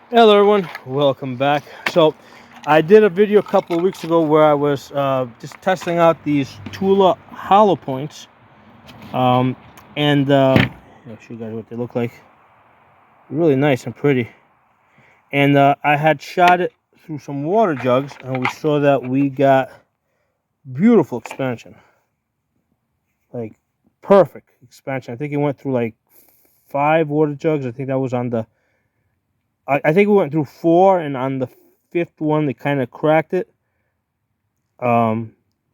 Hello everyone, welcome back. So I did a video a couple of weeks ago where I was just testing out these Tula Hollow Points, um, and I'll show you guys what they look like. Really nice and pretty. And I had shot it through some water jugs, and we saw that we got beautiful expansion, like perfect expansion. I think it went through like 5 water jugs. I think that was on the. I think we went through 4, and on the 5th one they kind of cracked it. But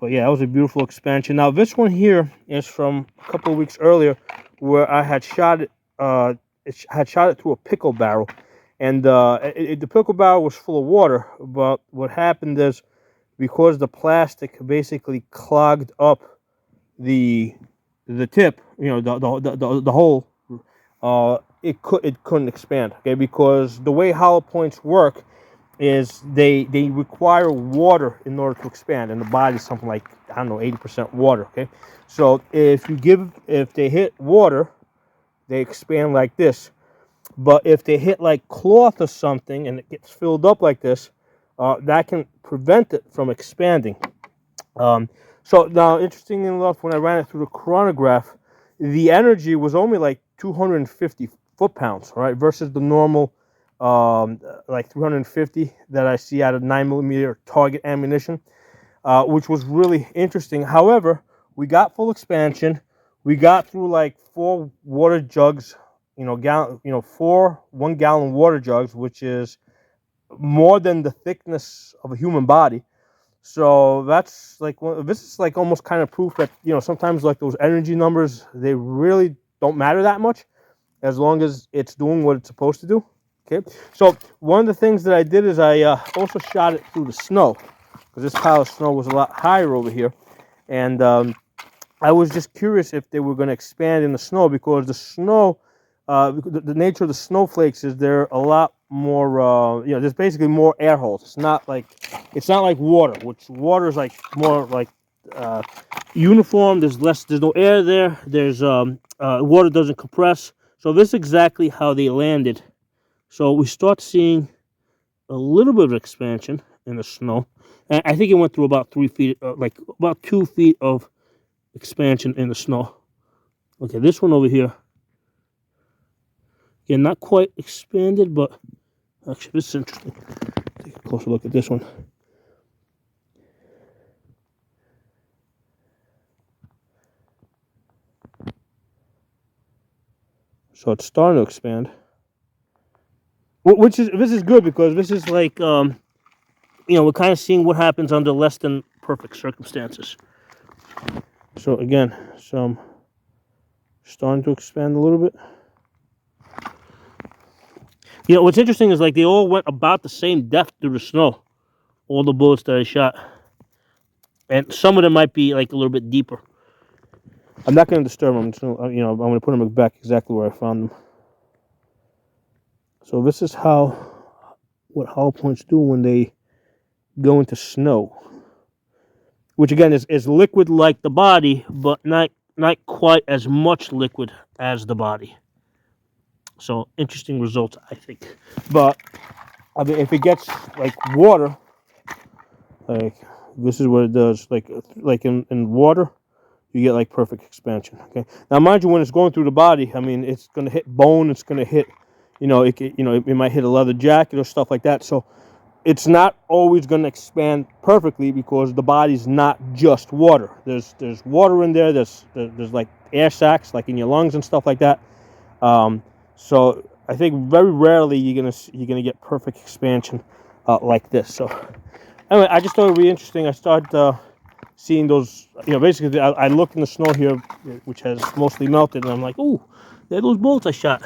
yeah, that was a beautiful expansion. Now this one here is from a couple of weeks earlier, where I had shot it. Had shot it through a pickle barrel, and the pickle barrel was full of water. But what happened is, because the plastic basically clogged up the tip, the hole, it couldn't expand. Okay, because the way hollow points work is they require water in order to expand, and the body's something like, I don't know, 80% water. Okay, so if they hit water, they expand like this. But if they hit like cloth or something and it gets filled up like this, that can prevent it from expanding. So now, interestingly enough, when I ran it through the chronograph, the energy was only like 250 foot-pounds, right, versus the normal like 350 that I see out of 9mm target ammunition, which was really interesting. However, we got full expansion. We got through like 4 water jugs, four 1 gallon water jugs, which is more than the thickness of a human body. So that's like, this is like almost kind of proof that, sometimes like those energy numbers, they really don't matter that much as long as it's doing what it's supposed to do. Okay, so one of the things that I did is I also shot it through the snow, because this pile of snow was a lot higher over here, and I was just curious if they were going to expand in the snow, because the snow, the nature of the snowflakes is they're a lot more, there's basically more air holes. It's not like water, which water is like more like uniform. There's no air there. Water doesn't compress. So this is exactly how they landed. So we start seeing a little bit of expansion in the snow. And I think it went through about 3 feet, like about 2 feet of expansion in the snow. Okay, this one over here. Yeah, not quite expanded, but actually this is interesting. Take a closer look at this one. So it's starting to expand. This is good, because this is like, we're kind of seeing what happens under less than perfect circumstances. So again, some starting to expand a little bit. What's interesting is like they all went about the same depth through the snow, all the bullets that I shot, and some of them might be like a little bit deeper. I'm not going to disturb them. So, I'm going to put them back exactly where I found them. So this is what hollow points do when they go into snow, which again is liquid like the body, but not quite as much liquid as the body. So interesting results, I think. But I mean, if it gets like water, like this is what it does. Like in water, you get like perfect expansion. Okay. Now, mind you, when it's going through the body, I mean, it's going to hit bone. It's going to hit, it might hit a leather jacket or stuff like that. So it's not always going to expand perfectly, because the body's not just water. There's water in there. There's like air sacs, like in your lungs and stuff like that. So I think very rarely you're gonna get perfect expansion like this. So anyway, I just thought it would be interesting. I started seeing those. Basically, I looked in the snow here, which has mostly melted, and I'm like, ooh, there are those bullets I shot.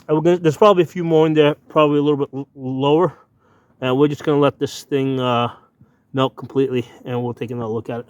There's probably a few more in there, probably a little bit lower, and we're just gonna let this thing melt completely, and we'll take another look at it.